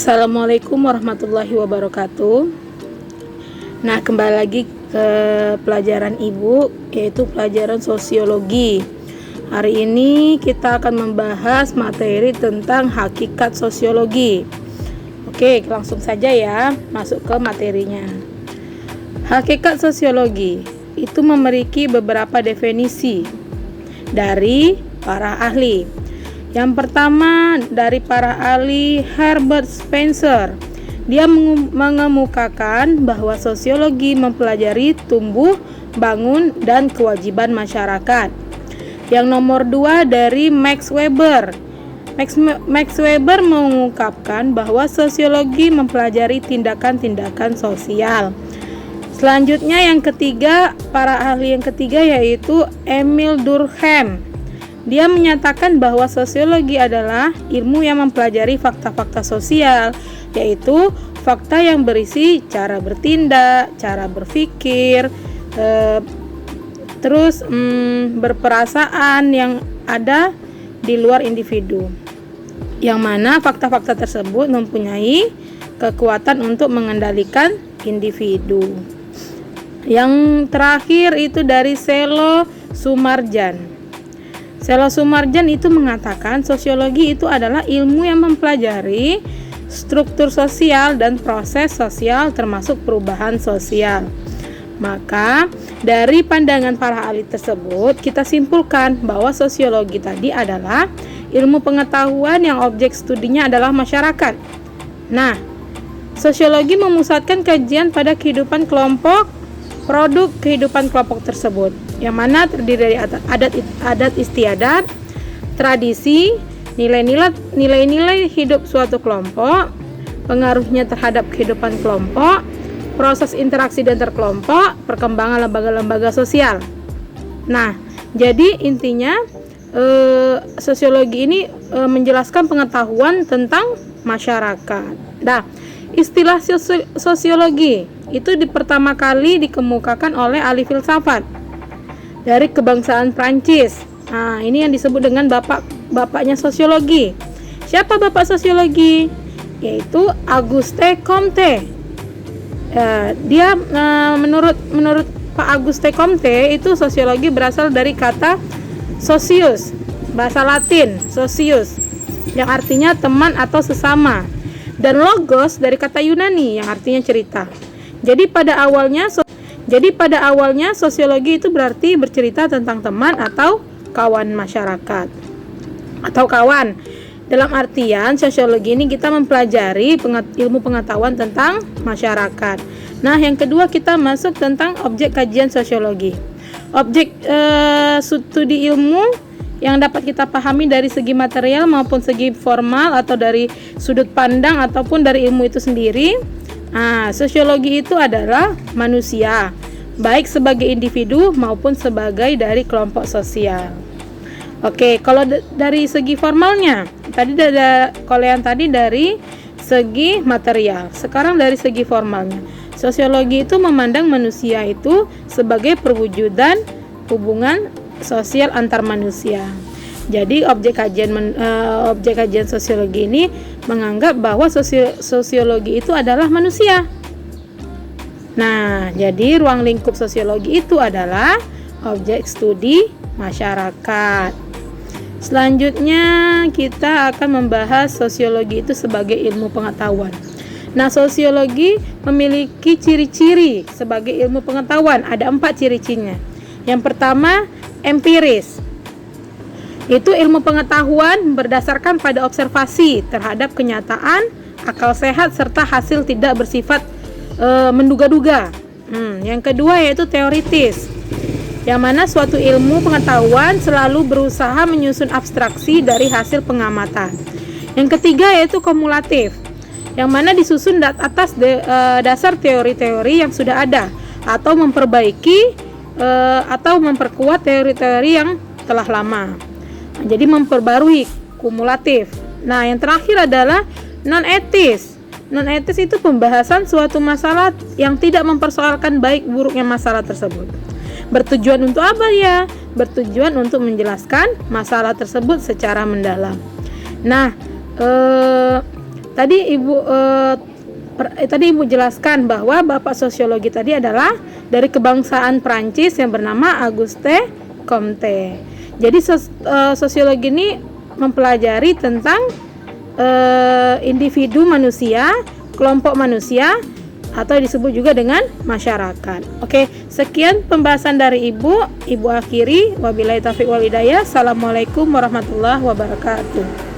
Assalamualaikum warahmatullahi wabarakatuh. Nah, kembali lagi ke pelajaran Ibu, yaitu pelajaran sosiologi. Hari ini kita akan membahas materi tentang hakikat sosiologi. Oke, langsung saja ya, masuk ke materinya. Hakikat sosiologi itu memiliki beberapa definisi dari para ahli. Yang pertama dari para ahli Herbert Spencer. Dia mengemukakan bahwa sosiologi mempelajari tumbuh, bangun, dan kewajiban masyarakat. Yang nomor 2 dari Max Weber. Max Weber mengungkapkan bahwa sosiologi mempelajari tindakan-tindakan sosial. Selanjutnya yang ketiga, para ahli yang ketiga yaitu Emil Durkheim. Dia menyatakan bahwa sosiologi adalah ilmu yang mempelajari fakta-fakta sosial, yaitu fakta yang berisi cara bertindak, cara berpikir, berperasaan yang ada di luar individu. Yang mana fakta-fakta tersebut mempunyai kekuatan untuk mengendalikan individu. Yang terakhir itu dari Selo Sumarjan. Selo Sumarjan itu mengatakan sosiologi itu adalah ilmu yang mempelajari struktur sosial dan proses sosial termasuk perubahan sosial. Maka dari pandangan para ahli tersebut kita simpulkan bahwa sosiologi tadi adalah ilmu pengetahuan yang objek studinya adalah masyarakat. Nah, sosiologi memusatkan kajian pada kehidupan kelompok, produk kehidupan kelompok tersebut, yang mana terdiri dari adat istiadat, tradisi, nilai-nilai hidup suatu kelompok, pengaruhnya terhadap kehidupan kelompok, proses interaksi antar kelompok, perkembangan lembaga-lembaga sosial. Nah, jadi intinya sosiologi ini menjelaskan pengetahuan tentang masyarakat. Nah, istilah sosiologi itu pertama kali dikemukakan oleh ahli filsafat dari kebangsaan Prancis. Nah, ini yang disebut dengan bapaknya sosiologi. Siapa bapak sosiologi? Yaitu Auguste Comte. Dia menurut Pak Auguste Comte itu sosiologi berasal dari kata socius, bahasa Latin socius, yang artinya teman atau sesama, dan logos dari kata Yunani yang artinya cerita. Jadi pada awalnya sosiologi itu berarti bercerita tentang teman atau kawan masyarakat atau kawan. Dalam artian sosiologi ini kita mempelajari ilmu pengetahuan tentang masyarakat. Nah, yang kedua kita masuk tentang objek kajian sosiologi. Objek studi ilmu yang dapat kita pahami dari segi material maupun segi formal atau dari sudut pandang ataupun dari ilmu itu sendiri. Sosiologi itu adalah manusia, baik sebagai individu maupun sebagai dari kelompok sosial. Oke, kalau dari segi formalnya, kalau yang tadi dari segi material, sekarang dari segi formalnya. Sosiologi itu memandang manusia itu sebagai perwujudan hubungan sosial antar manusia. Jadi objek kajian sosiologi ini menganggap bahwa sosiologi itu adalah manusia. Nah, jadi ruang lingkup sosiologi itu adalah objek studi masyarakat. Selanjutnya kita akan membahas sosiologi itu sebagai ilmu pengetahuan. Nah, sosiologi memiliki ciri-ciri sebagai ilmu pengetahuan. Ada 4 ciri-cirinya. Yang pertama, empiris. Itu ilmu pengetahuan berdasarkan pada observasi terhadap kenyataan, akal sehat, serta hasil tidak bersifat menduga-duga. Yang kedua yaitu teoritis, yang mana suatu ilmu pengetahuan selalu berusaha menyusun abstraksi dari hasil pengamatan. Yang ketiga yaitu kumulatif, yang mana disusun atas dasar teori-teori yang sudah ada atau memperbaiki atau memperkuat teori-teori yang telah lama. Jadi memperbarui, kumulatif. Nah, yang terakhir adalah non-etis. Non-etis itu pembahasan suatu masalah yang tidak mempersoalkan baik buruknya masalah tersebut. Bertujuan untuk apa ya? Bertujuan untuk menjelaskan masalah tersebut secara mendalam. Nah, Tadi Ibu jelaskan bahwa Bapak sosiologi tadi adalah dari kebangsaan Prancis yang bernama Auguste Comte. Jadi sosiologi ini mempelajari tentang individu manusia, kelompok manusia, atau disebut juga dengan masyarakat. Oke, sekian pembahasan dari Ibu akhiri. Wabillahi taufiq wal hidayah. Assalamualaikum warahmatullahi wabarakatuh.